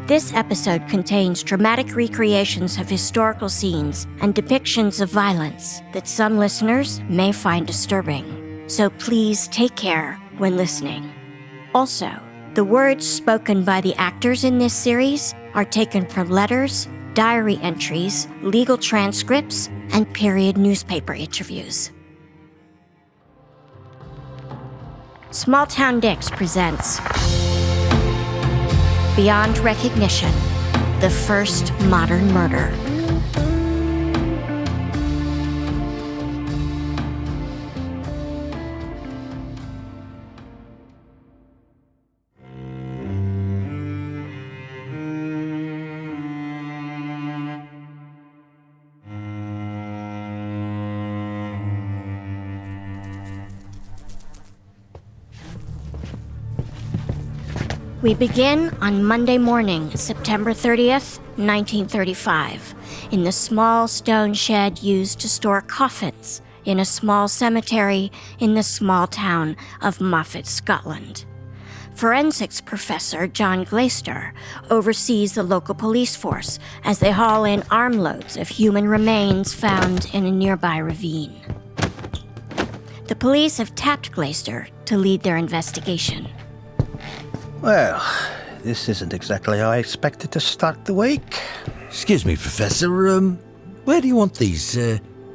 This episode contains dramatic recreations of historical scenes and depictions of violence that some listeners may find disturbing. So please take care when listening. Also, the words spoken by the actors in this series are taken from letters, diary entries, legal transcripts, and period newspaper interviews. Small Town Dicks presents Beyond Recognition, the first modern murder. We begin on Monday morning, September 30th, 1935, in the small stone shed used to store coffins in a small cemetery in the small town of Moffatt, Scotland. Forensics professor John Glaister oversees the local police force as they haul in armloads of human remains found in a nearby ravine. The police have tapped Glaister to lead their investigation. Well, this isn't exactly how I expected to start the week. Excuse me, Professor, where do you want these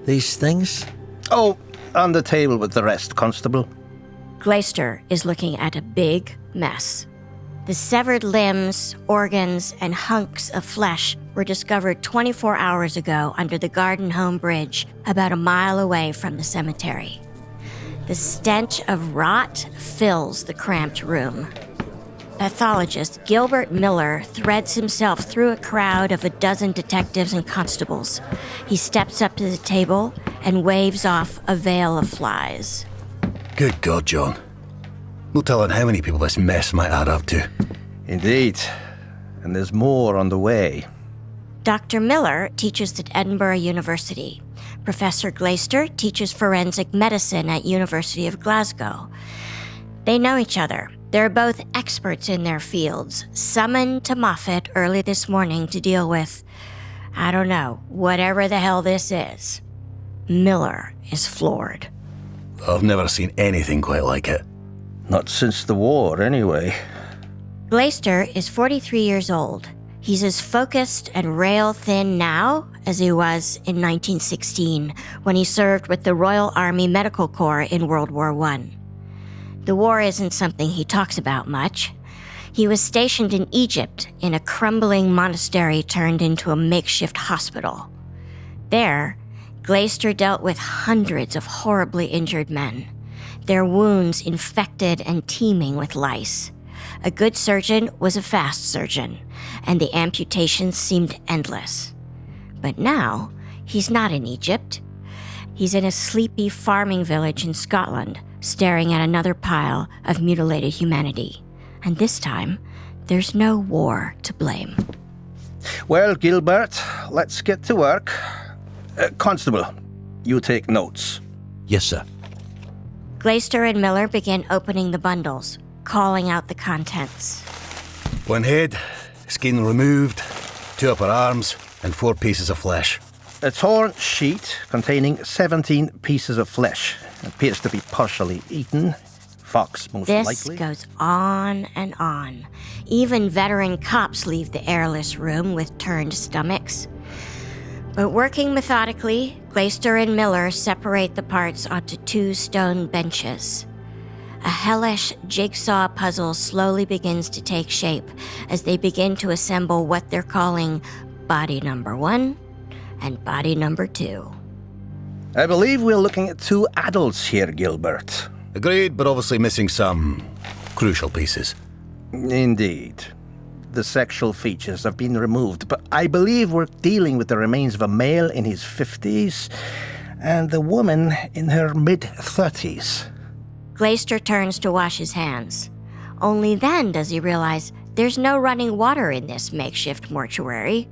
things? Oh, on the table with the rest, Constable. Glaister is looking at a big mess. The severed limbs, organs, and hunks of flesh were discovered 24 hours ago under the Garden Home Bridge, about a mile away from the cemetery. The stench of rot fills the cramped room. Pathologist Gilbert Miller threads himself through a crowd of a dozen detectives and constables. He steps up to the table and waves off a veil of flies. Good God, John. No telling how many people this mess might add up to. Indeed. And there's more on the way. Dr. Miller teaches at Edinburgh University. Professor Glaister teaches forensic medicine at University of Glasgow. They know each other. They're both experts in their fields, summoned to Moffatt early this morning to deal with, I don't know, whatever the hell this is. Miller is floored. I've never seen anything quite like it. Not since the war, anyway. Glaister is 43 years old. He's as focused and rail-thin now as he was in 1916, when he served with the Royal Army Medical Corps in World War I. The war isn't something he talks about much. He was stationed in Egypt in a crumbling monastery turned into a makeshift hospital. There, Glaister dealt with hundreds of horribly injured men, their wounds infected and teeming with lice. A good surgeon was a fast surgeon, and the amputations seemed endless. But now, he's not in Egypt. He's in a sleepy farming village in Scotland, staring at another pile of mutilated humanity. And this time, there's no war to blame. Well, Gilbert, let's get to work. Constable, you take notes. Yes, sir. Glaister and Miller begin opening the bundles, calling out the contents. One head, skin removed, 2 upper arms, and 4 pieces of flesh. A torn sheet containing 17 pieces of flesh. Appears to be partially eaten. Fox, most likely. This goes on and on. Even veteran cops leave the airless room with turned stomachs. But working methodically, Glaister and Miller separate the parts onto 2 stone benches. A hellish jigsaw puzzle slowly begins to take shape as they begin to assemble what they're calling body number 1 and body number 2. I believe we're looking at 2 adults here, Gilbert. Agreed, but obviously missing some crucial pieces. Indeed. The sexual features have been removed, but I believe we're dealing with the remains of a male in his 50s and the woman in her mid-30s. Glaister turns to wash his hands. Only then does he realize there's no running water in this makeshift mortuary.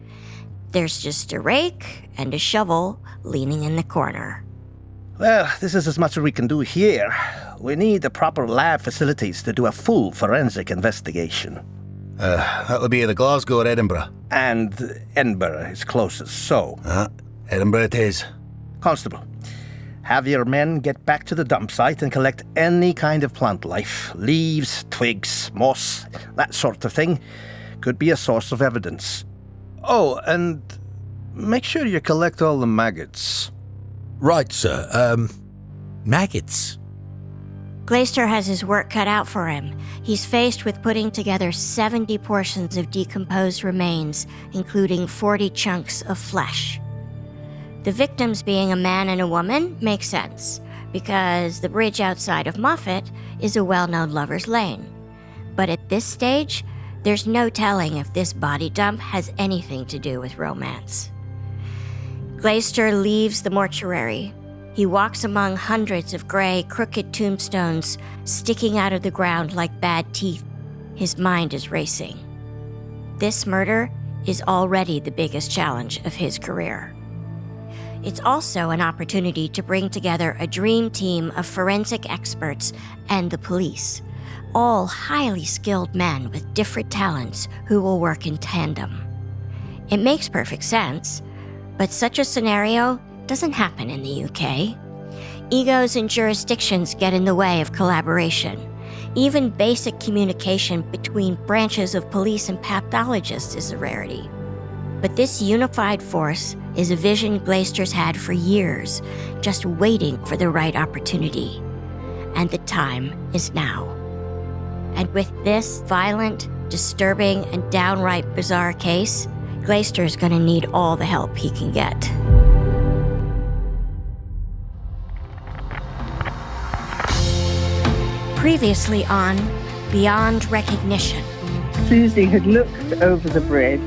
There's just a rake and a shovel leaning in the corner. Well, this is as much as we can do here. We need the proper lab facilities to do a full forensic investigation. That'll be either Glasgow or Edinburgh. And Edinburgh is closest, so... Edinburgh it is. Constable, have your men get back to the dump site and collect any kind of plant life. Leaves, twigs, moss, that sort of thing. Could be a source of evidence. Oh, and make sure you collect all the maggots. Right, sir. Maggots. Glaister has his work cut out for him. He's faced with putting together 70 portions of decomposed remains, including 40 chunks of flesh. The victims being a man and a woman makes sense, because the bridge outside of Moffatt is a well-known lover's lane. But at this stage, there's no telling if this body dump has anything to do with romance. Glaister leaves the mortuary. He walks among hundreds of gray, crooked tombstones sticking out of the ground like bad teeth. His mind is racing. This murder is already the biggest challenge of his career. It's also an opportunity to bring together a dream team of forensic experts and the police, all highly skilled men with different talents who will work in tandem. It makes perfect sense, but such a scenario doesn't happen in the UK. Egos and jurisdictions get in the way of collaboration. Even basic communication between branches of police and pathologists is a rarity. But this unified force is a vision Glaister's had for years, just waiting for the right opportunity. And the time is now. And with this violent, disturbing, and downright bizarre case, Glaister's gonna need all the help he can get. Previously on Beyond Recognition. Susie had looked over the bridge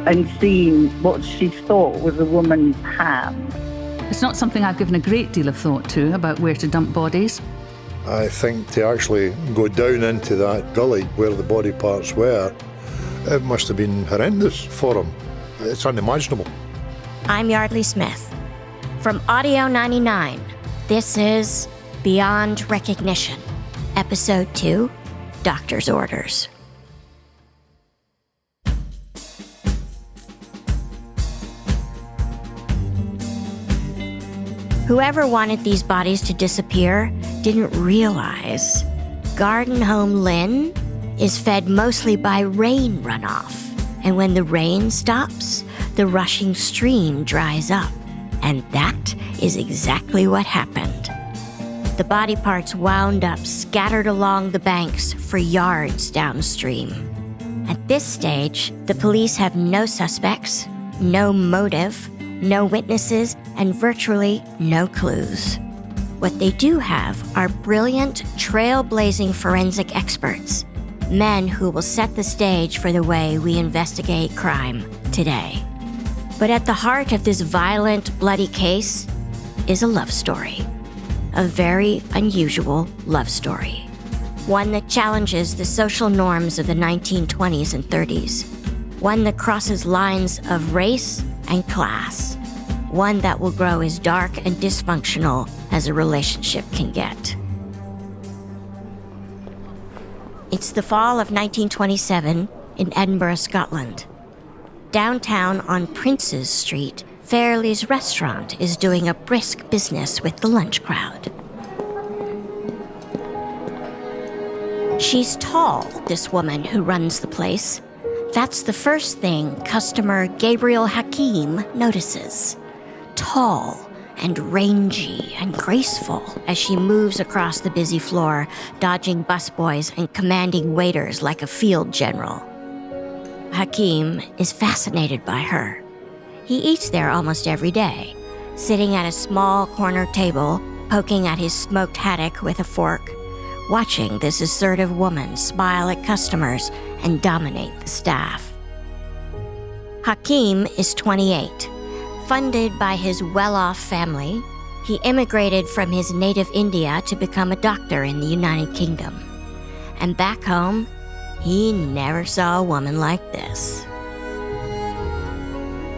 and seen what she thought was a woman's hand. It's not something I've given a great deal of thought to about where to dump bodies. I think to actually go down into that gully where the body parts were, it must have been horrendous for him. It's unimaginable. I'm Yardley Smith. From Audio 99, this is Beyond Recognition, Episode 2, Doctor's Orders. Whoever wanted these bodies to disappear didn't realize Garden Home Lynn is fed mostly by rain runoff. And when the rain stops, the rushing stream dries up. And that is exactly what happened. The body parts wound up scattered along the banks for yards downstream. At this stage, the police have no suspects, no motive, no witnesses, and virtually no clues. What they do have are brilliant, trailblazing forensic experts, men who will set the stage for the way we investigate crime today. But at the heart of this violent, bloody case is a love story. A very unusual love story. One that challenges the social norms of the 1920s and 30s. One that crosses lines of race and class. One that will grow as dark and dysfunctional as a relationship can get. It's the fall of 1927 in Edinburgh, Scotland. Downtown on Princes Street, Fairley's restaurant is doing a brisk business with the lunch crowd. She's tall, this woman who runs the place. That's the first thing customer Gabriel Hakim notices. Tall and rangy and graceful as she moves across the busy floor, dodging busboys and commanding waiters like a field general. Hakim is fascinated by her. He eats there almost every day, sitting at a small corner table, poking at his smoked haddock with a fork, watching this assertive woman smile at customers and dominate the staff. Hakim is 28. Funded by his well-off family, he immigrated from his native India to become a doctor in the United Kingdom. And back home, he never saw a woman like this.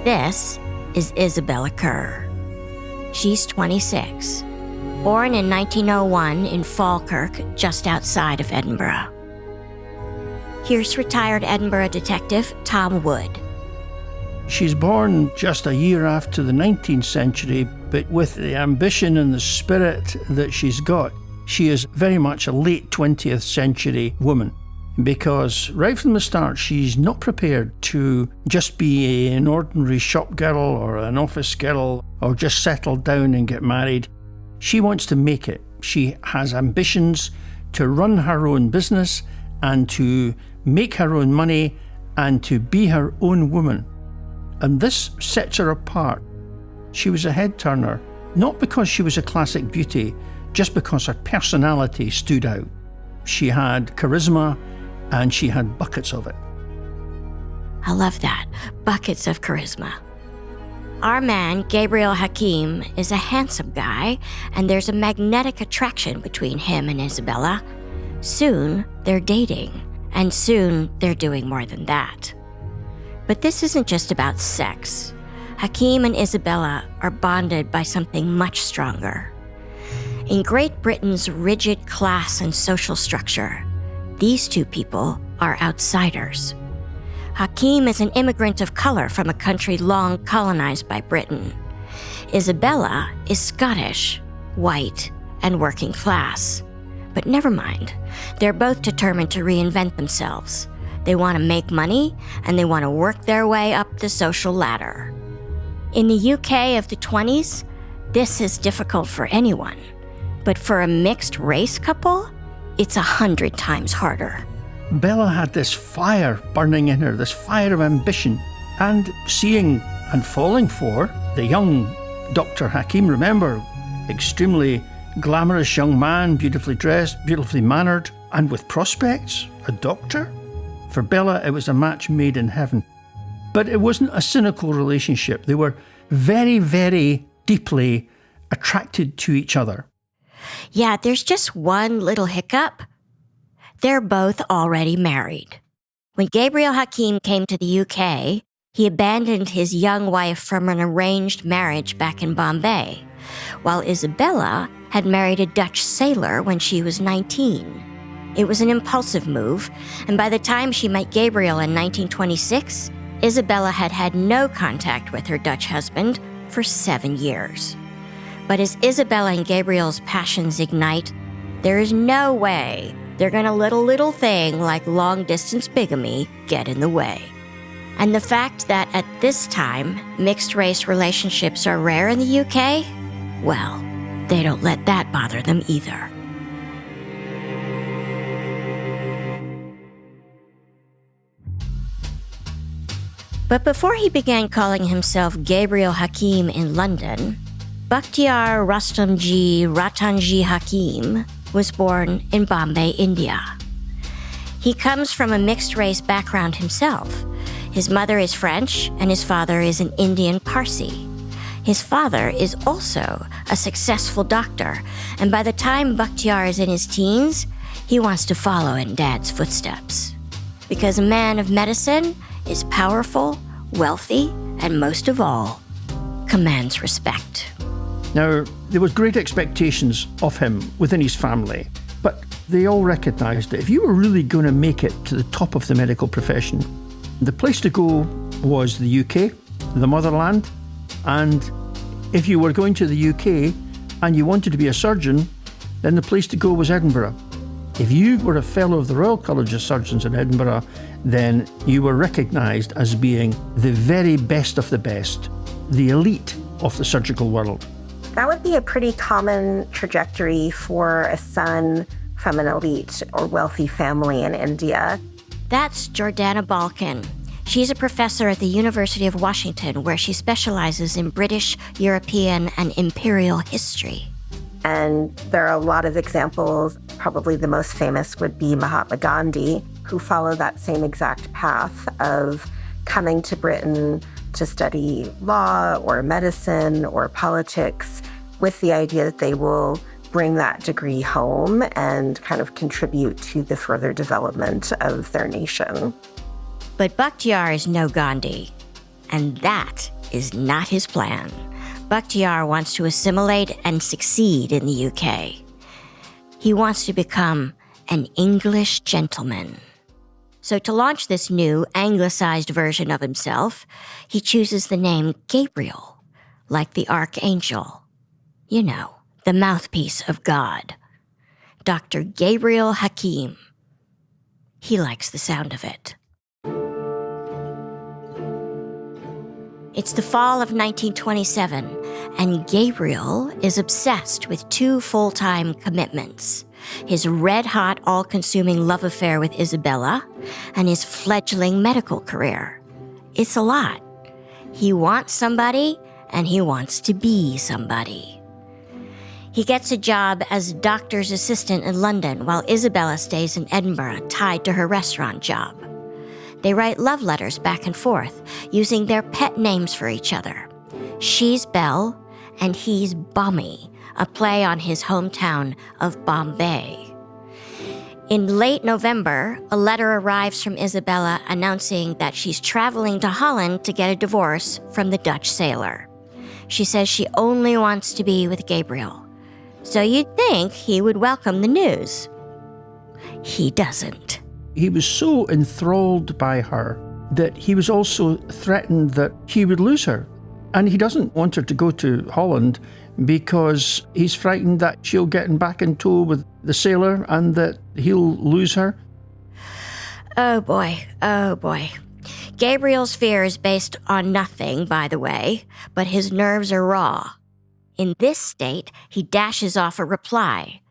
This is Isabella Kerr. She's 26, born in 1901 in Falkirk, just outside of Edinburgh. Here's retired Edinburgh detective Tom Wood. She's born just a year after the 19th century, but with the ambition and the spirit that she's got, she is very much a late 20th century woman. Because right from the start, she's not prepared to just be an ordinary shop girl or an office girl or just settle down and get married. She wants to make it. She has ambitions to run her own business and to make her own money and to be her own woman. And this sets her apart. She was a head-turner, not because she was a classic beauty, just because her personality stood out. She had charisma and she had buckets of it. I love that. Buckets of charisma. Our man, Gabriel Hakim, is a handsome guy, and there's a magnetic attraction between him and Isabella. Soon, they're dating, and soon they're doing more than that. But this isn't just about sex. Hakim and Isabella are bonded by something much stronger. In Great Britain's rigid class and social structure, these two people are outsiders. Hakim is an immigrant of color from a country long colonized by Britain. Isabella is Scottish, white, and working class. But never mind, they're both determined to reinvent themselves. They want to make money, and they want to work their way up the social ladder. In the UK of the 20s, this is difficult for anyone. But for a mixed-race couple, it's 100 times harder. Bella had this fire burning in her, this fire of ambition, and seeing and falling for the young Dr. Hakim, remember, extremely glamorous young man, beautifully dressed, beautifully mannered, and with prospects, a doctor. For Bella, it was a match made in heaven. But it wasn't a cynical relationship. They were very, very deeply attracted to each other. Yeah, there's just one little hiccup. They're both already married. When Gabriel Hakim came to the UK, he abandoned his young wife from an arranged marriage back in Bombay, while Isabella had married a Dutch sailor when she was 19. It was an impulsive move, and by the time she met Gabriel in 1926, Isabella had had no contact with her Dutch husband for 7 years. But as Isabella and Gabriel's passions ignite, there is no way they're gonna let a little thing like long-distance bigamy get in the way. And the fact that at this time, mixed-race relationships are rare in the UK, well, they don't let that bother them either. But before he began calling himself Gabriel Hakim in London, Bakhtiar Rustamji Ratanji Hakim was born in Bombay, India. He comes from a mixed-race background himself. His mother is French, and his father is an Indian Parsi. His father is also a successful doctor, and by the time Bakhtiar is in his teens, he wants to follow in Dad's footsteps. Because a man of medicine is powerful, wealthy, and most of all, commands respect. Now, there was great expectations of him within his family, but they all recognised that if you were really going to make it to the top of the medical profession, the place to go was the UK, the motherland, and if you were going to the UK and you wanted to be a surgeon, then the place to go was Edinburgh. If you were a fellow of the Royal College of Surgeons in Edinburgh, then you were recognised as being the very best of the best, the elite of the surgical world. That would be a pretty common trajectory for a son from an elite or wealthy family in India. That's Jordana Balkan. She's a professor at the University of Washington, where she specializes in British, European, and imperial history. And there are a lot of examples. Probably the most famous would be Mahatma Gandhi, who followed that same exact path of coming to Britain to study law or medicine or politics with the idea that they will bring that degree home and kind of contribute to the further development of their nation. But Bakhtiar is no Gandhi, and that is not his plan. Bakhtiar wants to assimilate and succeed in the UK. He wants to become an English gentleman. So to launch this new, anglicized version of himself, he chooses the name Gabriel, like the archangel. You know, the mouthpiece of God. Dr. Gabriel Hakim. He likes the sound of it. It's the fall of 1927, and Gabriel is obsessed with 2 full-time commitments. His red-hot, all-consuming love affair with Isabella and his fledgling medical career. It's a lot. He wants somebody, and he wants to be somebody. He gets a job as doctor's assistant in London while Isabella stays in Edinburgh, tied to her restaurant job. They write love letters back and forth, using their pet names for each other. She's Belle, and he's Bommy, a play on his hometown of Bombay. In late November, a letter arrives from Isabella announcing that she's traveling to Holland to get a divorce from the Dutch sailor. She says she only wants to be with Gabriel. So you'd think he would welcome the news. He doesn't. He was so enthralled by her that he was also threatened that he would lose her. And he doesn't want her to go to Holland because he's frightened that she'll get back in tow with the sailor and that he'll lose her. Oh boy, oh boy. Gabriel's fear is based on nothing, by the way, but his nerves are raw. In this state, he dashes off a reply.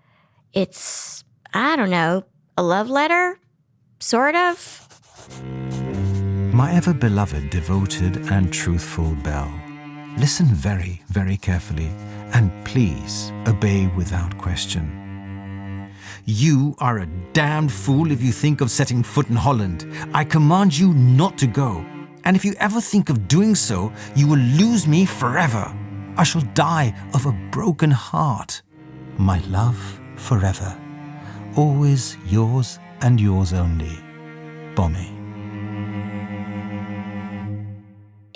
It's, I don't know, a love letter? Sort of? My ever-beloved, devoted and truthful Belle, listen very, very carefully, and please obey without question. You are a damned fool if you think of setting foot in Holland. I command you not to go. And if you ever think of doing so, you will lose me forever. I shall die of a broken heart. My love forever. Always yours and yours only, Bommy.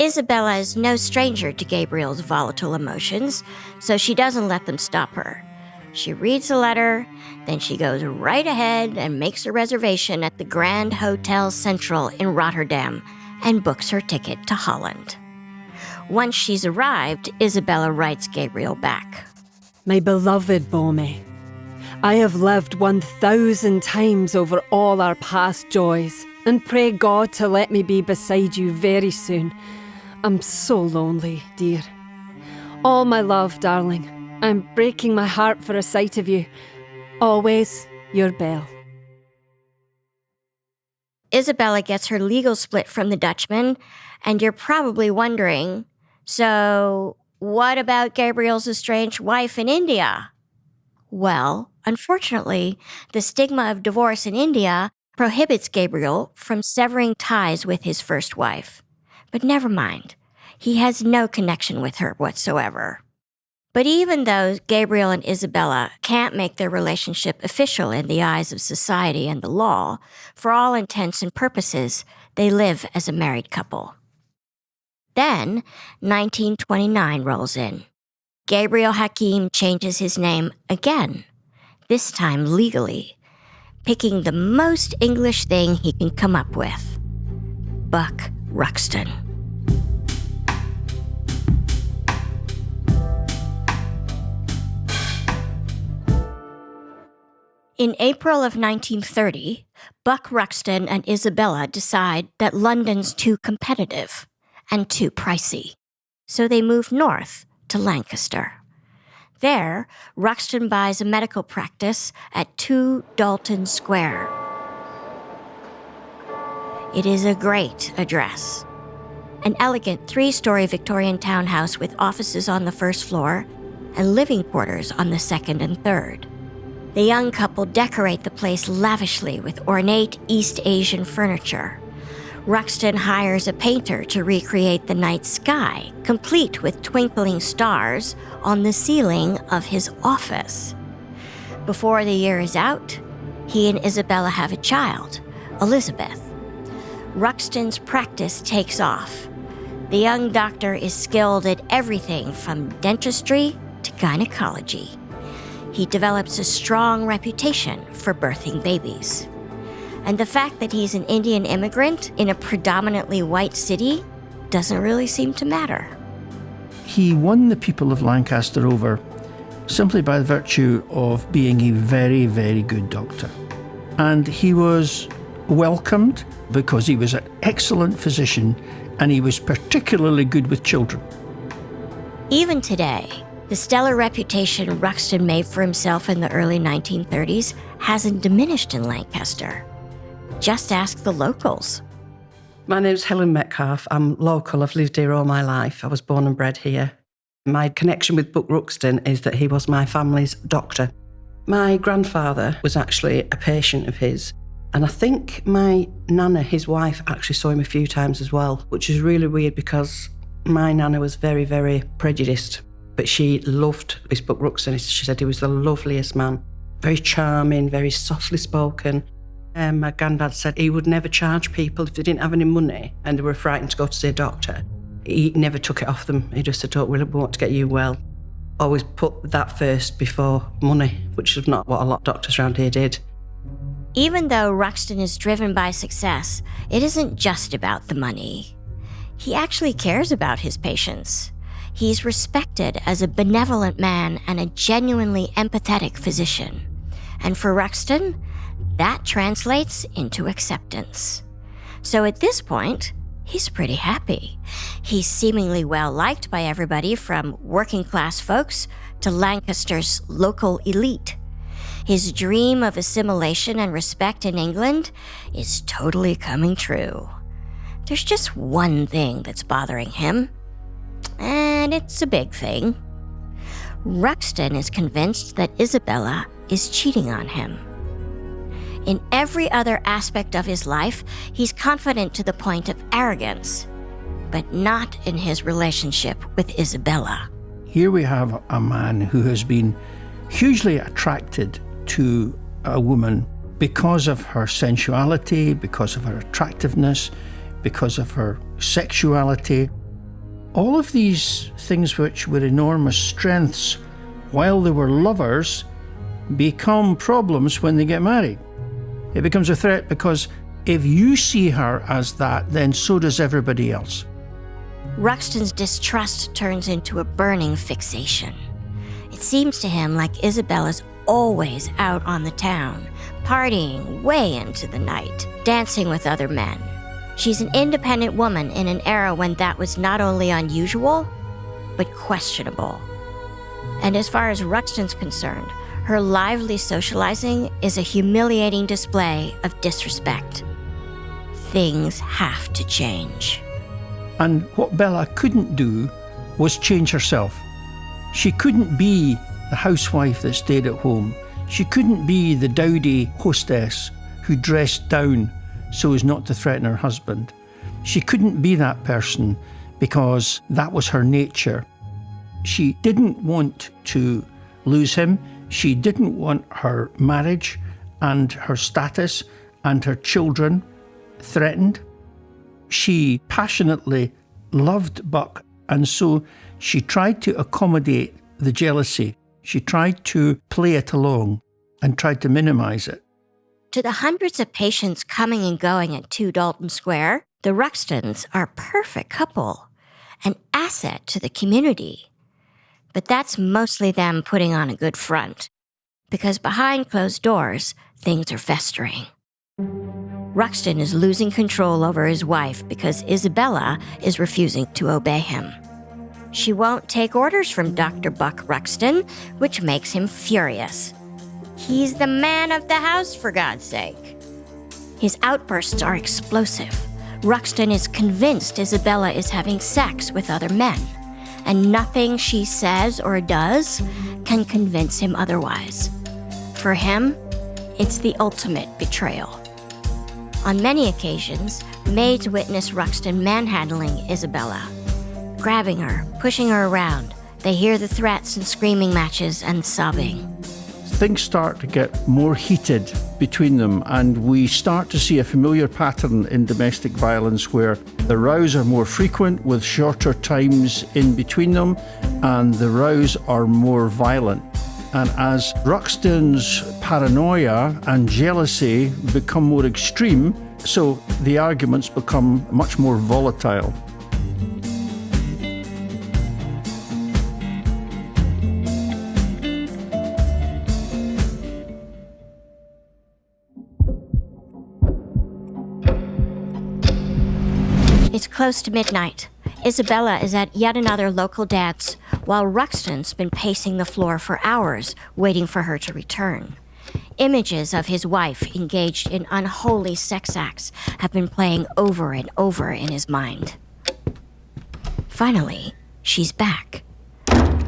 Isabella is no stranger to Gabriel's volatile emotions, so she doesn't let them stop her. She reads the letter, then she goes right ahead and makes a reservation at the Grand Hotel Central in Rotterdam and books her ticket to Holland. Once she's arrived, Isabella writes Gabriel back. My beloved Bommy, I have lived 1,000 times over all our past joys, and pray God to let me be beside you very soon. I'm so lonely, dear. All my love, darling. I'm breaking my heart for a sight of you. Always, your Belle. Isabella gets her legal split from the Dutchman, and you're probably wondering, so what about Gabriel's estranged wife in India? Well, unfortunately, the stigma of divorce in India prohibits Gabriel from severing ties with his first wife. But never mind, he has no connection with her whatsoever. But even though Gabriel and Isabella can't make their relationship official in the eyes of society and the law, for all intents and purposes, they live as a married couple. Then, 1929 rolls in. Gabriel Hakim changes his name again, this time legally, picking the most English thing he can come up with. Buck Ruxton. In April of 1930, Buck Ruxton and Isabella decide that London's too competitive and too pricey, so they move north to Lancaster. There, Ruxton buys a medical practice at 2 Dalton Square. It is a great address. An elegant 3-story Victorian townhouse with offices on the first floor and living quarters on the second and third. The young couple decorate the place lavishly with ornate East Asian furniture. Ruxton hires a painter to recreate the night sky, complete with twinkling stars on the ceiling of his office. Before the year is out, he and Isabella have a child, Elizabeth. Ruxton's practice takes off. The young doctor is skilled at everything from dentistry to gynecology. He develops a strong reputation for birthing babies. And the fact that he's an Indian immigrant in a predominantly white city doesn't really seem to matter. He won the people of Lancaster over simply by virtue of being a very, very good doctor. And he was welcomed because he was an excellent physician and he was particularly good with children. Even today, the stellar reputation Ruxton made for himself in the early 1930s hasn't diminished in Lancaster. Just ask the locals. My name's Helen Metcalfe. I'm local. I've lived here all my life. I was born and bred here. My connection with Buck Ruxton is that he was my family's doctor. My grandfather was actually a patient of his, and I think my nana, his wife, actually saw him a few times as well, which is really weird because my nana was very, very prejudiced, but she loved this Buck Ruxton. She said he was the loveliest man, very charming, very softly spoken. And my granddad said he would never charge people if they didn't have any money and they were frightened to go to see a doctor. He never took it off them. He just said, "Oh, we want to get you well." Always put that first before money, which is not what a lot of doctors around here did. Even though Ruxton is driven by success, it isn't just about the money. He actually cares about his patients. He's respected as a benevolent man and a genuinely empathetic physician. And for Ruxton, that translates into acceptance. So at this point, he's pretty happy. He's seemingly well liked by everybody from working class folks to Lancaster's local elite. His dream of assimilation and respect in England is totally coming true. There's just one thing that's bothering him, and it's a big thing. Ruxton is convinced that Isabella is cheating on him. In every other aspect of his life, he's confident to the point of arrogance, but not in his relationship with Isabella. Here we have a man who has been hugely attracted to a woman because of her sensuality, because of her attractiveness, because of her sexuality. All of these things which were enormous strengths while they were lovers become problems when they get married. It becomes a threat because if you see her as that, then so does everybody else. Ruxton's distrust turns into a burning fixation. It seems to him like Isabella's always out on the town, partying way into the night, dancing with other men. She's an independent woman in an era when that was not only unusual, but questionable. And as far as Ruxton's concerned, her lively socializing is a humiliating display of disrespect. Things have to change. And what Bella couldn't do was change herself. She couldn't be the housewife that stayed at home. She couldn't be the dowdy hostess who dressed down so as not to threaten her husband. She couldn't be that person because that was her nature. She didn't want to lose him. She didn't want her marriage and her status and her children threatened. She passionately loved Buck, and so she tried to accommodate the jealousy. She tried to play it along and tried to minimize it. To the hundreds of patients coming and going at 2 Dalton Square, the Ruxtons are a perfect couple, an asset to the community. But that's mostly them putting on a good front, because behind closed doors, things are festering. Ruxton is losing control over his wife because Isabella is refusing to obey him. She won't take orders from Dr. Buck Ruxton, which makes him furious. He's the man of the house, for God's sake. His outbursts are explosive. Ruxton is convinced Isabella is having sex with other men, and nothing she says or does can convince him otherwise. For him, it's the ultimate betrayal. On many occasions, maids witness Ruxton manhandling Isabella, grabbing her, pushing her around. They hear the threats and screaming matches and sobbing. Things start to get more heated between them, and we start to see a familiar pattern in domestic violence where the rows are more frequent with shorter times in between them, and the rows are more violent. And as Ruxton's paranoia and jealousy become more extreme, so the arguments become much more volatile. It's close to midnight. Isabella is at yet another local dance, while Ruxton's been pacing the floor for hours, waiting for her to return. Images of his wife engaged in unholy sex acts have been playing over and over in his mind. Finally, she's back.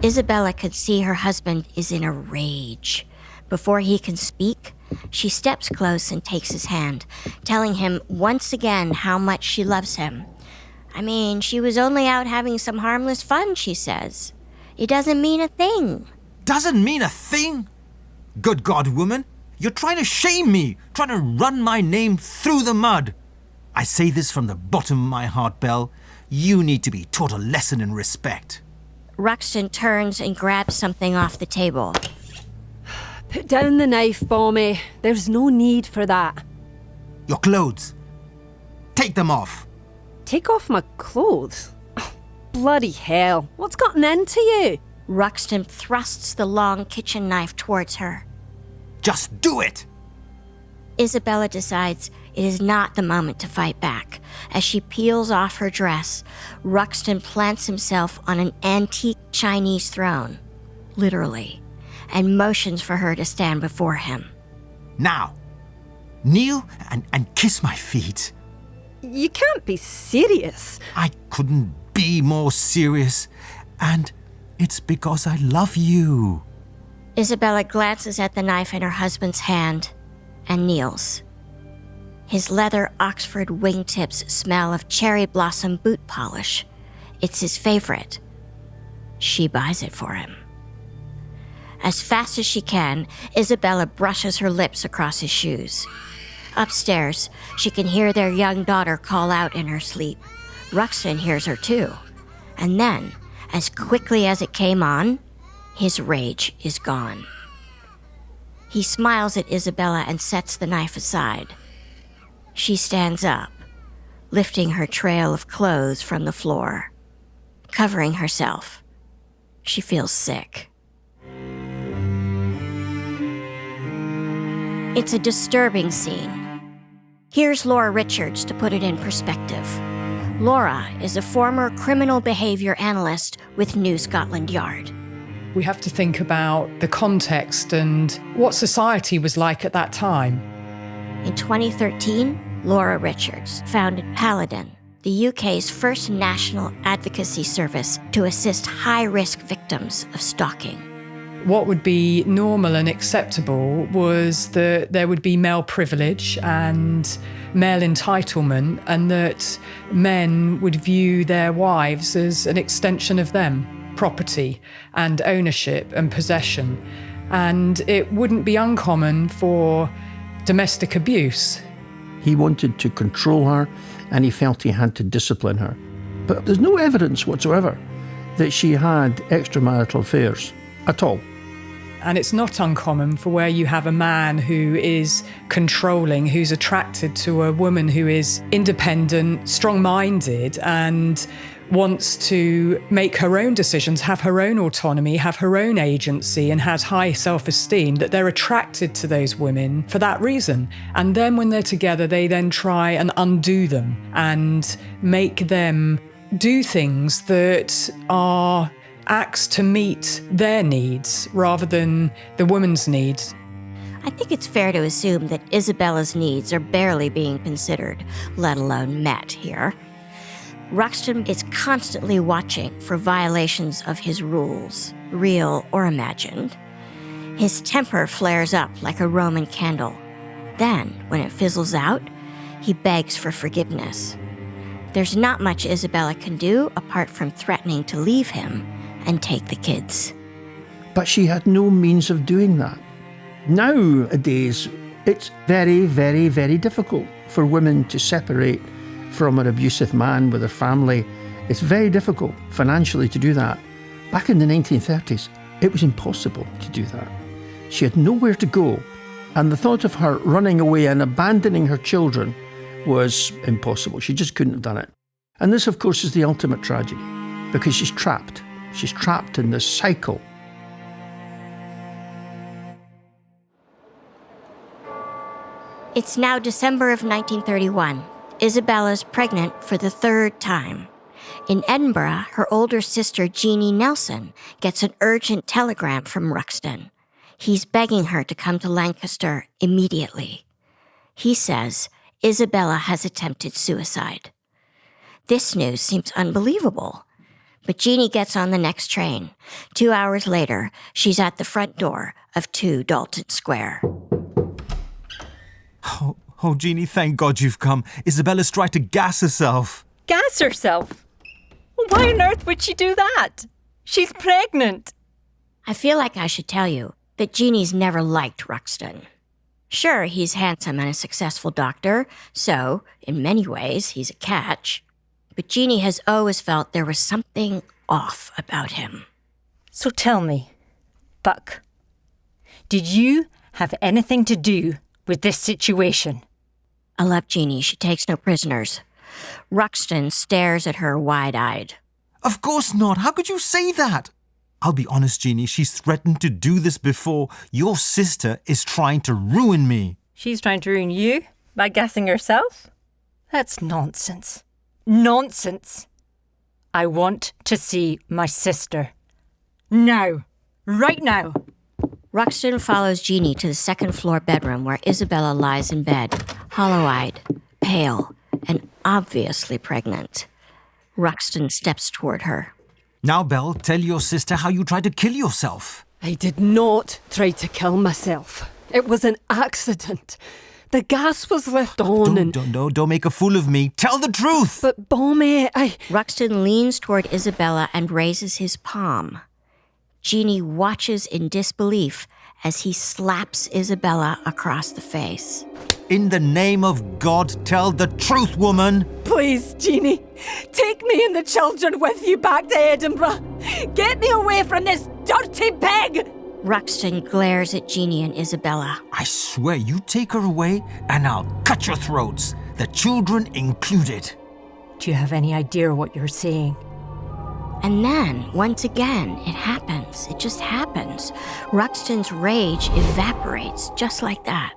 Isabella could see her husband is in a rage. Before he can speak, she steps close and takes his hand, telling him once again how much she loves him. I mean, she was only out having some harmless fun, she says. It doesn't mean a thing. Doesn't mean a thing? Good God, woman, you're trying to shame me, trying to run my name through the mud. I say this from the bottom of my heart, Belle. You need to be taught a lesson in respect. Ruxton turns and grabs something off the table. Put down the knife, Bombay. There's no need for that. Your clothes. Take them off. Take off my clothes? Bloody hell. What's gotten into you? Ruxton thrusts the long kitchen knife towards her. Just do it! Isabella decides it is not the moment to fight back. As she peels off her dress, Ruxton plants himself on an antique Chinese throne, literally, and motions for her to stand before him. Now, kneel and kiss my feet. You can't be serious. I couldn't be more serious, and it's because I love you. Isabella glances at the knife in her husband's hand and kneels. His leather Oxford wingtips smell of cherry blossom boot polish. It's his favorite. She buys it for him. As fast as she can, Isabella brushes her lips across his shoes. Upstairs, she can hear their young daughter call out in her sleep. Ruxton hears her too. And then, as quickly as it came on, his rage is gone. He smiles at Isabella and sets the knife aside. She stands up, lifting her trail of clothes from the floor. Covering herself, she feels sick. It's a disturbing scene. Here's Laura Richards to put it in perspective. Laura is a former criminal behavior analyst with New Scotland Yard. We have to think about the context and what society was like at that time. In 2013, Laura Richards founded Paladin, the UK's first national advocacy service to assist high-risk victims of stalking. What would be normal and acceptable was that there would be male privilege and male entitlement, and that men would view their wives as an extension of them, property and ownership and possession. And it wouldn't be uncommon for domestic abuse. He wanted to control her, and he felt he had to discipline her. But there's no evidence whatsoever that she had extramarital affairs at all. And it's not uncommon for where you have a man who is controlling, who's attracted to a woman who is independent, strong-minded, and wants to make her own decisions, have her own autonomy, have her own agency, and has high self-esteem, that they're attracted to those women for that reason. And then when they're together, they then try and undo them and make them do things that are acts to meet their needs rather than the woman's needs. I think it's fair to assume that Isabella's needs are barely being considered, let alone met here. Ruxton is constantly watching for violations of his rules, real or imagined. His temper flares up like a Roman candle. Then, when it fizzles out, he begs for forgiveness. There's not much Isabella can do apart from threatening to leave him and take the kids. But she had no means of doing that. Nowadays, it's very, very, very difficult for women to separate from an abusive man with their family. It's very difficult financially to do that. Back in the 1930s, It was impossible to do that. She had nowhere to go, and the thought of her running away and abandoning her children was impossible. She just couldn't have done it. And this, of course, is the ultimate tragedy, because she's trapped. She's trapped in this cycle. It's now December of 1931. Isabella's pregnant for the third time. In Edinburgh, her older sister Jeanie Nelson gets an urgent telegram from Ruxton. He's begging her to come to Lancaster immediately. He says Isabella has attempted suicide. This news seems unbelievable. But Jeanie gets on the next train. 2 hours later, she's at the front door of 2 Dalton Square. Oh, Jeanie, thank God you've come. Isabella's tried to gas herself. Gas herself? Why on earth would she do that? She's pregnant. I feel like I should tell you that Jeanie's never liked Ruxton. Sure, he's handsome and a successful doctor, so, in many ways, he's a catch. But Jeanie has always felt there was something off about him. So tell me, Buck, did you have anything to do with this situation? I love Jeanie. She takes no prisoners. Ruxton stares at her wide-eyed. Of course not. How could you say that? I'll be honest, Jeanie, she's threatened to do this before. Your sister is trying to ruin me. She's trying to ruin you by gassing herself? That's nonsense. Nonsense. I want to see my sister. Now. Right now. Ruxton follows Jeanie to the second-floor bedroom where Isabella lies in bed, hollow-eyed, pale, and obviously pregnant. Ruxton steps toward her. Now, Belle, tell your sister how you tried to kill yourself. I did not try to kill myself. It was an accident. The gas was left on Don't make a fool of me. Tell the truth! But, Bombay, Ruxton leans toward Isabella and raises his palm. Jeanie watches in disbelief as he slaps Isabella across the face. In the name of God, tell the truth, woman! Please, Jeanie, take me and the children with you back to Edinburgh. Get me away from this dirty pig! Ruxton glares at Jeanie and Isabella. I swear you take her away and I'll cut your throats, the children included. Do you have any idea what you're saying? And then, once again, it happens. It just happens. Ruxton's rage evaporates just like that.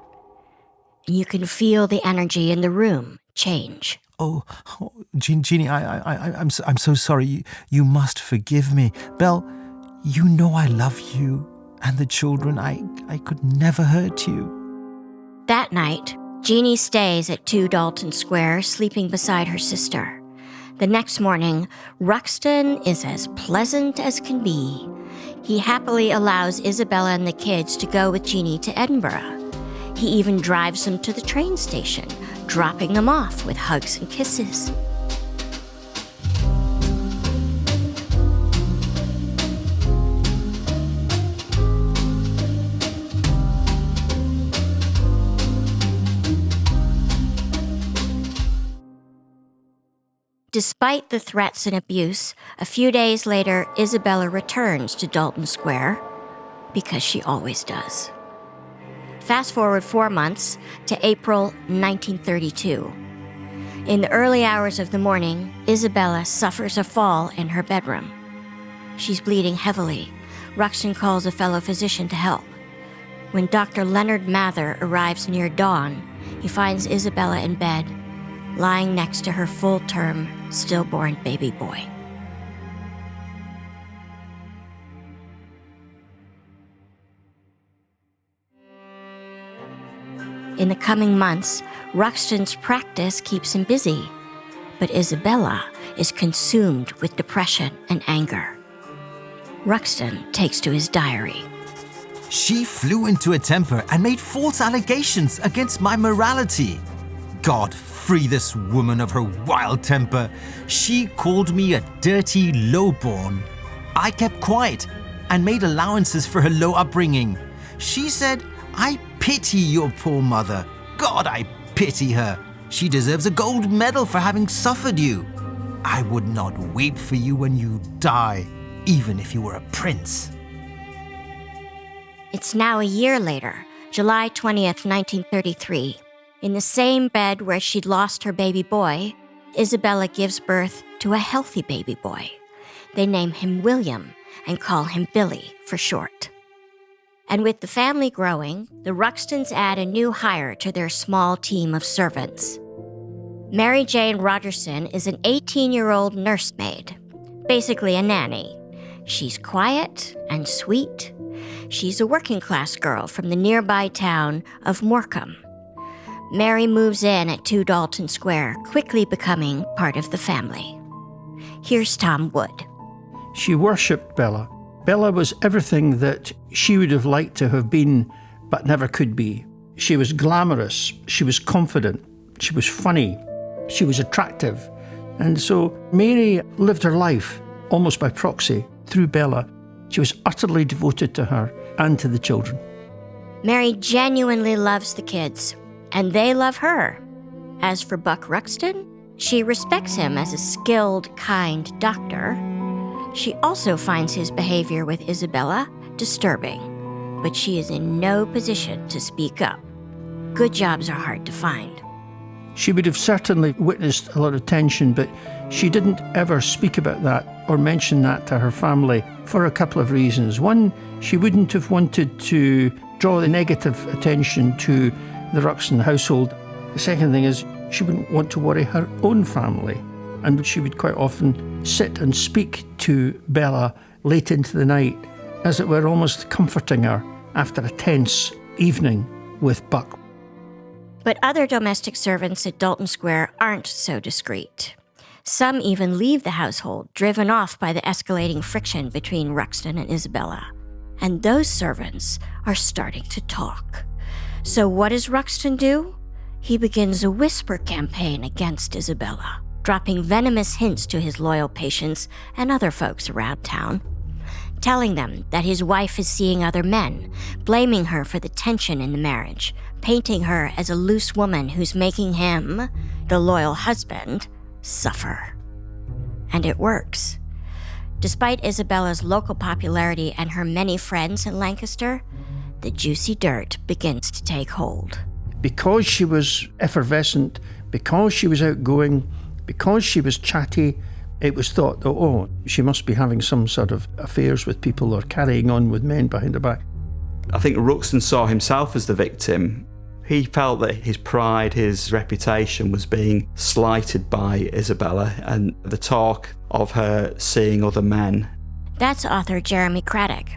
And you can feel the energy in the room change. Oh, Jeanie, I'm so sorry. You must forgive me. Belle, you know I love you and the children. I could never hurt you. That night, Jeanie stays at 2 Dalton Square, sleeping beside her sister. The next morning, Ruxton is as pleasant as can be. He happily allows Isabella and the kids to go with Jeanie to Edinburgh. He even drives them to the train station, dropping them off with hugs and kisses. Despite the threats and abuse, a few days later, Isabella returns to Dalton Square, because she always does. Fast forward 4 months to April 1932. In the early hours of the morning, Isabella suffers a fall in her bedroom. She's bleeding heavily. Ruxton calls a fellow physician to help. When Dr. Leonard Mather arrives near dawn, he finds Isabella in bed, lying next to her full-term, stillborn baby boy. In the coming months, Ruxton's practice keeps him busy, but Isabella is consumed with depression and anger. Ruxton takes to his diary. She flew into a temper and made false allegations against my morality. God free this woman of her wild temper. She called me a dirty lowborn. I kept quiet and made allowances for her low upbringing. She said, I pity your poor mother. God, I pity her. She deserves a gold medal for having suffered you. I would not weep for you when you die, even if you were a prince. It's now a year later, July 20th, 1933. In the same bed where she'd lost her baby boy, Isabella gives birth to a healthy baby boy. They name him William and call him Billy for short. And with the family growing, the Ruxtons add a new hire to their small team of servants. Mary Jane Rogerson is an 18-year-old nursemaid, basically a nanny. She's quiet and sweet. She's a working-class girl from the nearby town of Morecambe. Mary moves in at 2 Dalton Square, quickly becoming part of the family. Here's Tom Wood. She worshipped Bella. Bella was everything that she would have liked to have been, but never could be. She was glamorous, she was confident, she was funny, she was attractive. And so Mary lived her life, almost by proxy, through Bella. She was utterly devoted to her and to the children. Mary genuinely loves the kids, and they love her. As for Buck Ruxton, she respects him as a skilled, kind doctor. She also finds his behavior with Isabella disturbing, but she is in no position to speak up. Good jobs are hard to find. She would have certainly witnessed a lot of tension, but she didn't ever speak about that or mention that to her family for a couple of reasons. One, she wouldn't have wanted to draw the negative attention to the Ruxton household. The second thing is she wouldn't want to worry her own family, and she would quite often sit and speak to Bella late into the night, as it were almost comforting her after a tense evening with Buck. But other domestic servants at Dalton Square aren't so discreet. Some even leave the household, driven off by the escalating friction between Ruxton and Isabella. And those servants are starting to talk. So what does Ruxton do? He begins a whisper campaign against Isabella, dropping venomous hints to his loyal patients and other folks around town, telling them that his wife is seeing other men, blaming her for the tension in the marriage, painting her as a loose woman who's making him, the loyal husband, suffer. And it works. Despite Isabella's local popularity and her many friends in Lancaster, the juicy dirt begins to take hold. Because she was effervescent, because she was outgoing, because she was chatty, it was thought that, oh, she must be having some sort of affairs with people or carrying on with men behind her back. I think Ruxton saw himself as the victim. He felt that his pride, his reputation was being slighted by Isabella and the talk of her seeing other men. That's author Jeremy Craddock.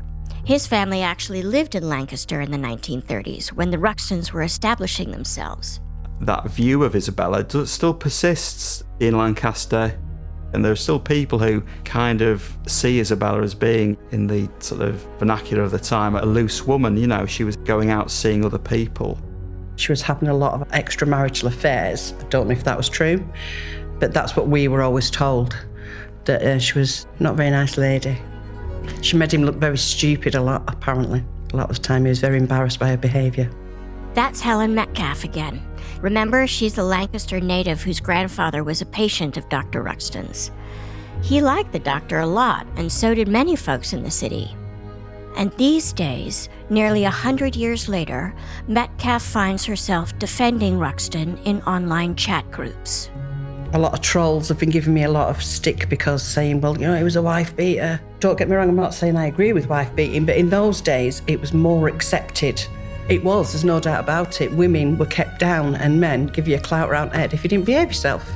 His family actually lived in Lancaster in the 1930s when the Ruxtons were establishing themselves. That view of Isabella still persists in Lancaster, and there are still people who kind of see Isabella as being, in the sort of vernacular of the time, a loose woman. You know, she was going out seeing other people. She was having a lot of extramarital affairs. I don't know if that was true, but that's what we were always told, that she was not a very nice lady. She made him look very stupid a lot, apparently. A lot of the time he was very embarrassed by her behaviour. That's Helen Metcalf again. Remember, she's the Lancaster native whose grandfather was a patient of Dr. Ruxton's. He liked the doctor a lot, and so did many folks in the city. And these days, nearly 100 years later, Metcalf finds herself defending Ruxton in online chat groups. A lot of trolls have been giving me a lot of stick because saying, well, you know, he was a wife beater. Don't get me wrong, I'm not saying I agree with wife beating, but in those days, it was more accepted. It was, there's no doubt about it. Women were kept down and men give you a clout round the head if you didn't behave yourself.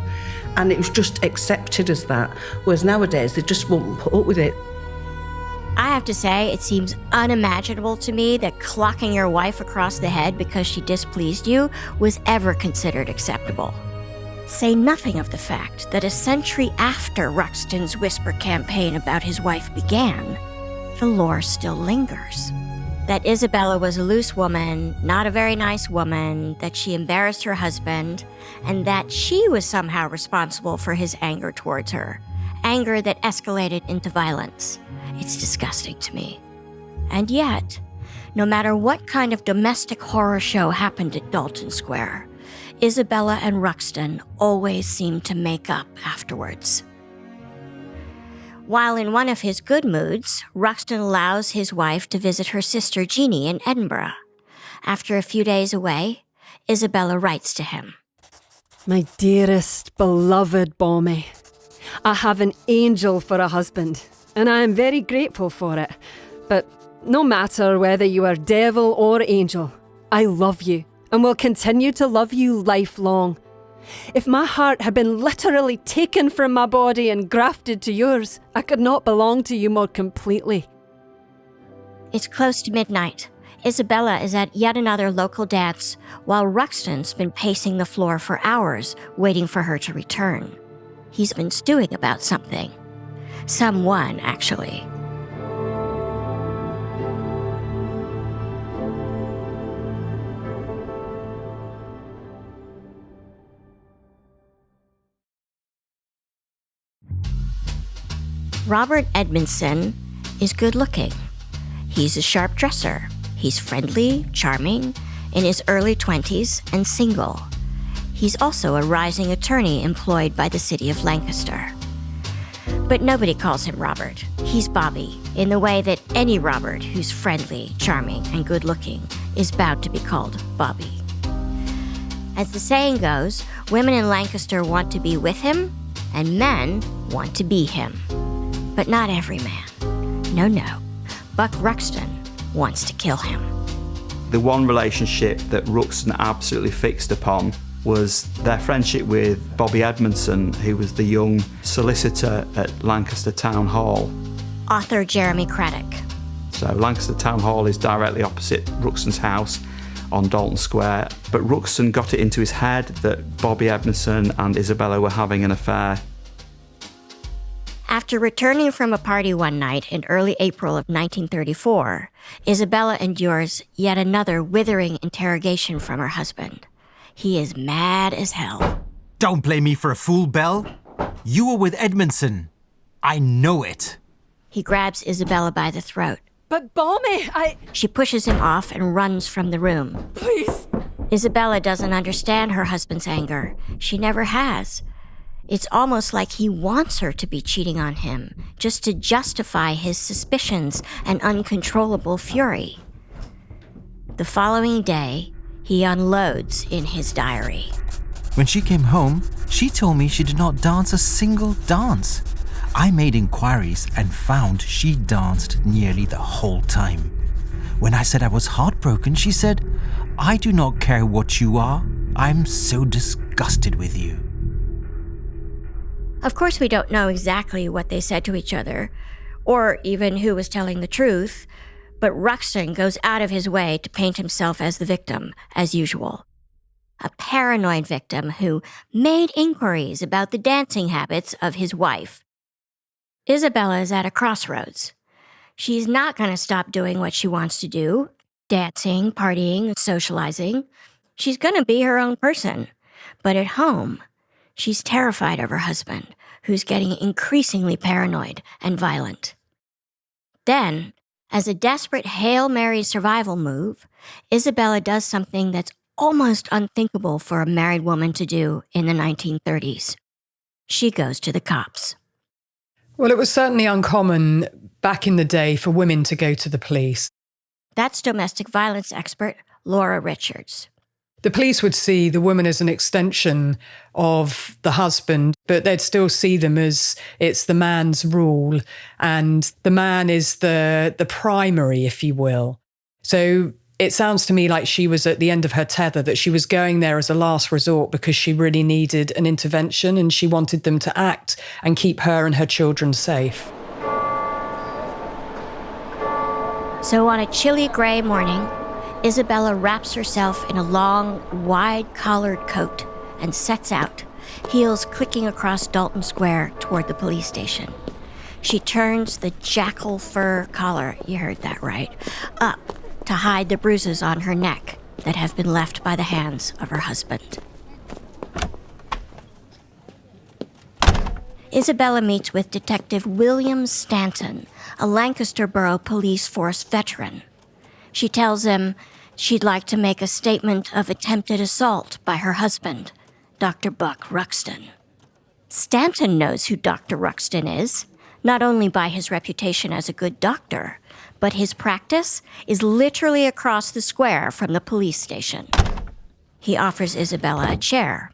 And it was just accepted as that. Whereas nowadays, they just won't put up with it. I have to say, it seems unimaginable to me that clocking your wife across the head because she displeased you was ever considered acceptable. Say nothing of the fact that a century after Ruxton's whisper campaign about his wife began, the lore still lingers. That Isabella was a loose woman, not a very nice woman, that she embarrassed her husband, and that she was somehow responsible for his anger towards her. Anger that escalated into violence. It's disgusting to me. And yet, no matter what kind of domestic horror show happened at Dalton Square, Isabella and Ruxton always seemed to make up afterwards. While in one of his good moods, Ruxton allows his wife to visit her sister Jeanie in Edinburgh. After a few days away, Isabella writes to him. My dearest, beloved Bombay, I have an angel for a husband, and I am very grateful for it. But no matter whether you are devil or angel, I love you and will continue to love you lifelong. If my heart had been literally taken from my body and grafted to yours, I could not belong to you more completely. It's close to midnight. Isabella is at yet another local dance, while Ruxton's been pacing the floor for hours, waiting for her to return. He's been stewing about something. Someone, actually. Robert Edmondson is good-looking. He's a sharp dresser. He's friendly, charming, in his early 20s, and single. He's also a rising attorney employed by the city of Lancaster. But nobody calls him Robert. He's Bobby, in the way that any Robert who's friendly, charming, and good-looking is bound to be called Bobby. As the saying goes, women in Lancaster want to be with him, and men want to be him. But not every man. No. Buck Ruxton wants to kill him. The one relationship that Ruxton absolutely fixed upon was their friendship with Bobby Edmondson, who was the young solicitor at Lancaster Town Hall. Author Jeremy Craddock. So Lancaster Town Hall is directly opposite Ruxton's house on Dalton Square, but Ruxton got it into his head that Bobby Edmondson and Isabella were having an affair. After returning from a party one night in early April of 1934, Isabella endures yet another withering interrogation from her husband. He is mad as hell. Don't play me for a fool, Belle. You were with Edmondson. I know it. He grabs Isabella by the throat. But Bombay, She pushes him off and runs from the room. Please. Isabella doesn't understand her husband's anger. She never has. It's almost like he wants her to be cheating on him, just to justify his suspicions and uncontrollable fury. The following day, he unloads in his diary. When she came home, she told me she did not dance a single dance. I made inquiries and found she danced nearly the whole time. When I said I was heartbroken, she said, "I do not care what you are. I'm so disgusted with you." Of course, we don't know exactly what they said to each other, or even who was telling the truth, but Ruxton goes out of his way to paint himself as the victim, as usual. A paranoid victim who made inquiries about the dancing habits of his wife. Isabella is at a crossroads. She's not going to stop doing what she wants to do, dancing, partying, socializing. She's going to be her own person. But at home, she's terrified of her husband, who's getting increasingly paranoid and violent. Then, as a desperate Hail Mary survival move, Isabella does something that's almost unthinkable for a married woman to do in the 1930s. She goes to the cops. Well, it was certainly uncommon back in the day for women to go to the police. That's domestic violence expert Laura Richards. The police would see the woman as an extension of the husband, but they'd still see them as it's the man's rule, and the man is the primary, if you will. So it sounds to me like she was at the end of her tether, that she was going there as a last resort because she really needed an intervention and she wanted them to act and keep her and her children safe. So on a chilly grey morning, Isabella wraps herself in a long, wide-collared coat and sets out, heels clicking across Dalton Square toward the police station. She turns the jackal fur collar, you heard that right, up to hide the bruises on her neck that have been left by the hands of her husband. Isabella meets with Detective William Stanton, a Lancaster Borough Police Force veteran. She tells him she'd like to make a statement of attempted assault by her husband, Dr. Buck Ruxton. Stanton knows who Dr. Ruxton is. not only by his reputation as a good doctor, but his practice is literally across the square from the police station. He offers Isabella a chair.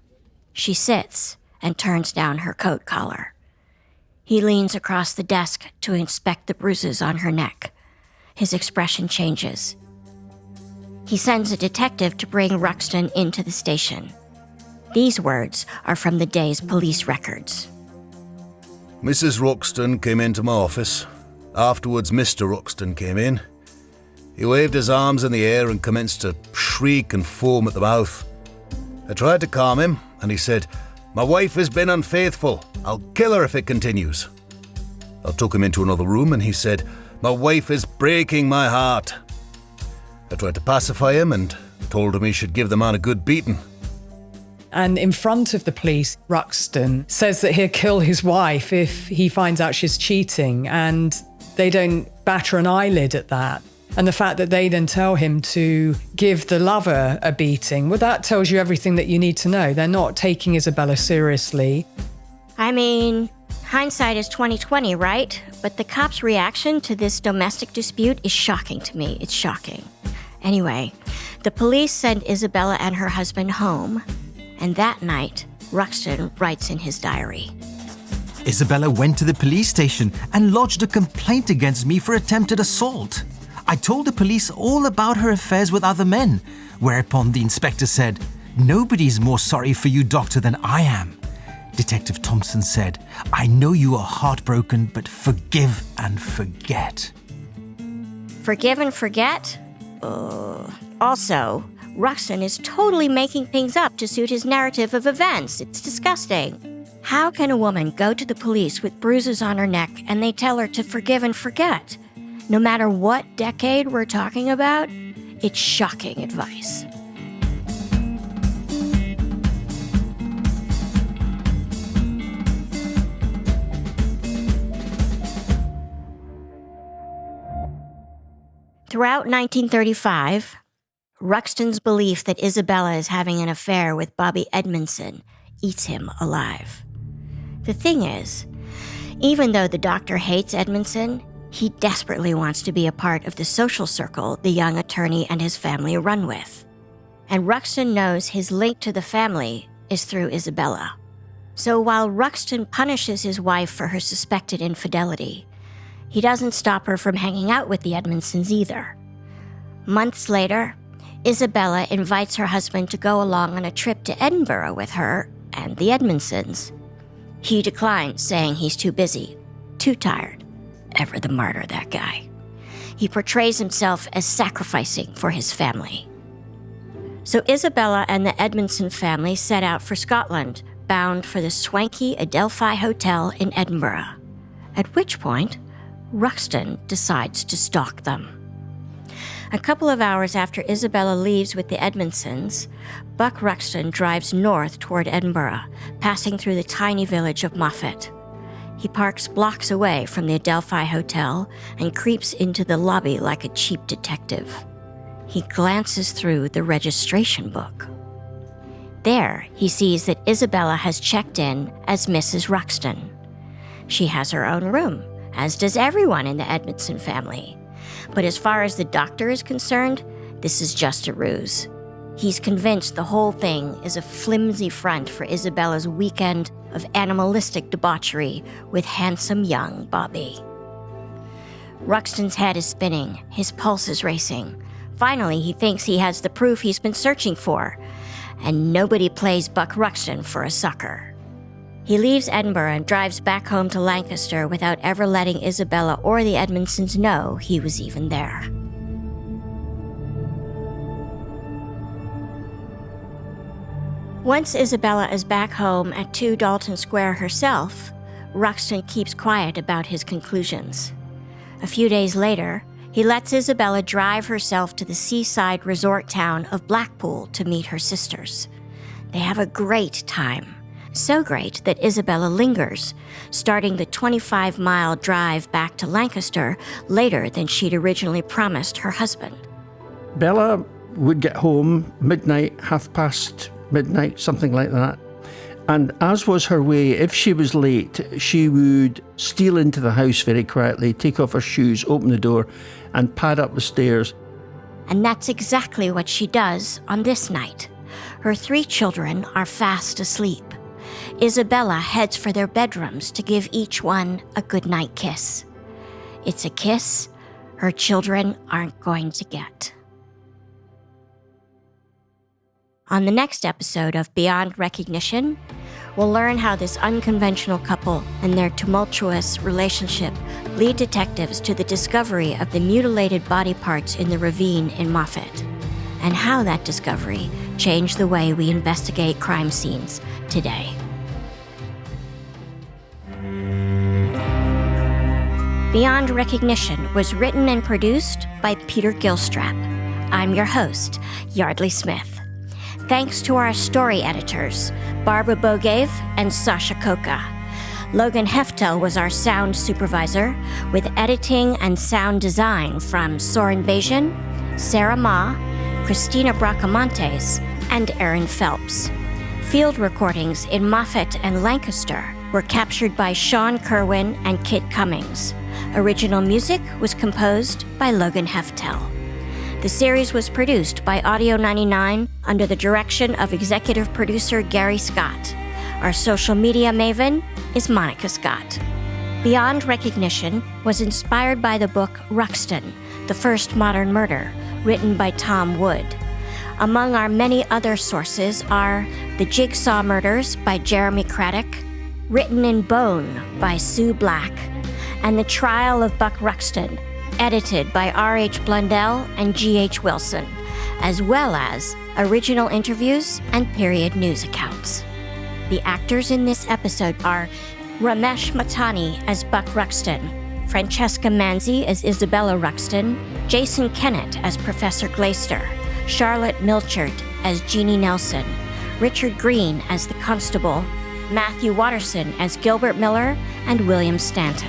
She sits and turns down her coat collar. He leans across the desk to inspect the bruises on her neck. His expression changes. He sends a detective to bring Ruxton into the station. These words are from the day's police records. Mrs. Ruxton came into my office. Afterwards, Mr. Ruxton came in. He waved his arms in the air and commenced to shriek and foam at the mouth. I tried to calm him, and he said, "My wife has been unfaithful. I'll kill her if it continues." I took him into another room, and he said, "My wife is breaking my heart." I tried to pacify him and told him he should give the man a good beating. And in front of the police, Ruxton says that he'll kill his wife if he finds out she's cheating, and they don't batter an eyelid at that. And the fact that they then tell him to give the lover a beating, well, that tells you everything that you need to know. They're not taking Isabella seriously. I mean, hindsight is 20/20, right? But the cop's reaction to this domestic dispute is shocking to me. It's shocking. Anyway, the police send Isabella and her husband home, and that night, Ruxton writes in his diary. Isabella went to the police station and lodged a complaint against me for attempted assault. I told the police all about her affairs with other men, whereupon the inspector said, "Nobody's more sorry for you, doctor, than I am." Detective Thompson said, "I know you are heartbroken, but forgive and forget." Forgive and forget? Also, Ruxton is totally making things up to suit his narrative of events. It's disgusting. How can a woman go to the police with bruises on her neck and they tell her to forgive and forget? No matter what decade we're talking about, it's shocking advice. Throughout 1935, Ruxton's belief that Isabella is having an affair with Bobby Edmondson eats him alive. The thing is, even though the doctor hates Edmondson, he desperately wants to be a part of the social circle the young attorney and his family run with. And Ruxton knows his link to the family is through Isabella. So while Ruxton punishes his wife for her suspected infidelity, he doesn't stop her from hanging out with the Edmondsons either. Months later, Isabella invites her husband to go along on a trip to Edinburgh with her and the Edmondsons. He declines, saying he's too busy, too tired. Ever the martyr, that guy. He portrays himself as sacrificing for his family. So Isabella and the Edmondson family set out for Scotland, bound for the swanky Adelphi Hotel in Edinburgh, at which point Ruxton decides to stalk them. A couple of hours after Isabella leaves with the Edmondsons, Buck Ruxton drives north toward Edinburgh, passing through the tiny village of Moffatt. He parks blocks away from the Adelphi Hotel and creeps into the lobby like a cheap detective. He glances through the registration book. There, he sees that Isabella has checked in as Mrs. Ruxton. She has her own room, as does everyone in the Edmondson family. But as far as the doctor is concerned, this is just a ruse. He's convinced the whole thing is a flimsy front for Isabella's weekend of animalistic debauchery with handsome young Bobby. Ruxton's head is spinning, his pulse is racing. Finally, he thinks he has the proof he's been searching for, and nobody plays Buck Ruxton for a sucker. He leaves Edinburgh and drives back home to Lancaster without ever letting Isabella or the Edmondsons know he was even there. Once Isabella is back home at 2 Dalton Square herself, Ruxton keeps quiet about his conclusions. A few days later, he lets Isabella drive herself to the seaside resort town of Blackpool to meet her sisters. They have a great time. So great that Isabella lingers, starting the 25-mile drive back to Lancaster later than she'd originally promised her husband. Bella would get home midnight, midnight, something like that. And as was her way, if she was late, she would steal into the house very quietly, take off her shoes, open the door, and pad up the stairs. And that's exactly what she does on this night. Her 3 children are fast asleep. Isabella heads for their bedrooms to give each one a goodnight kiss. It's a kiss her children aren't going to get. On the next episode of Beyond Recognition, we'll learn how this unconventional couple and their tumultuous relationship lead detectives to the discovery of the mutilated body parts in the ravine in Moffatt, and how that discovery changed the way we investigate crime scenes today. Beyond Recognition was written and produced by Peter Gilstrap. I'm your host, Yardley Smith. Thanks to our story editors, Barbara Bogave and Sasha Koka. Logan Heftel was our sound supervisor, with editing and sound design from Soren Bajan, Sarah Ma, Christina Bracamontes, and Aaron Phelps. Field recordings in Moffatt and Lancaster were captured by Sean Kerwin and Kit Cummings. Original music was composed by Logan Heftel. The series was produced by Audio 99 under the direction of executive producer Gary Scott. Our social media maven is Monica Scott. Beyond Recognition was inspired by the book Ruxton, The First Modern Murder, written by Tom Wood. Among our many other sources are The Jigsaw Murders by Jeremy Craddock, Written in Bone by Sue Black, and The Trial of Buck Ruxton, edited by R.H. Blundell and G.H. Wilson, as well as original interviews and period news accounts. The actors in this episode are Ramesh Matani as Buck Ruxton, Francesca Manzi as Isabella Ruxton, Jason Kennett as Professor Glaister, Charlotte Milchert as Jeannie Nelson, Richard Green as the Constable, Matthew Watterson as Gilbert Miller, and William Stanton.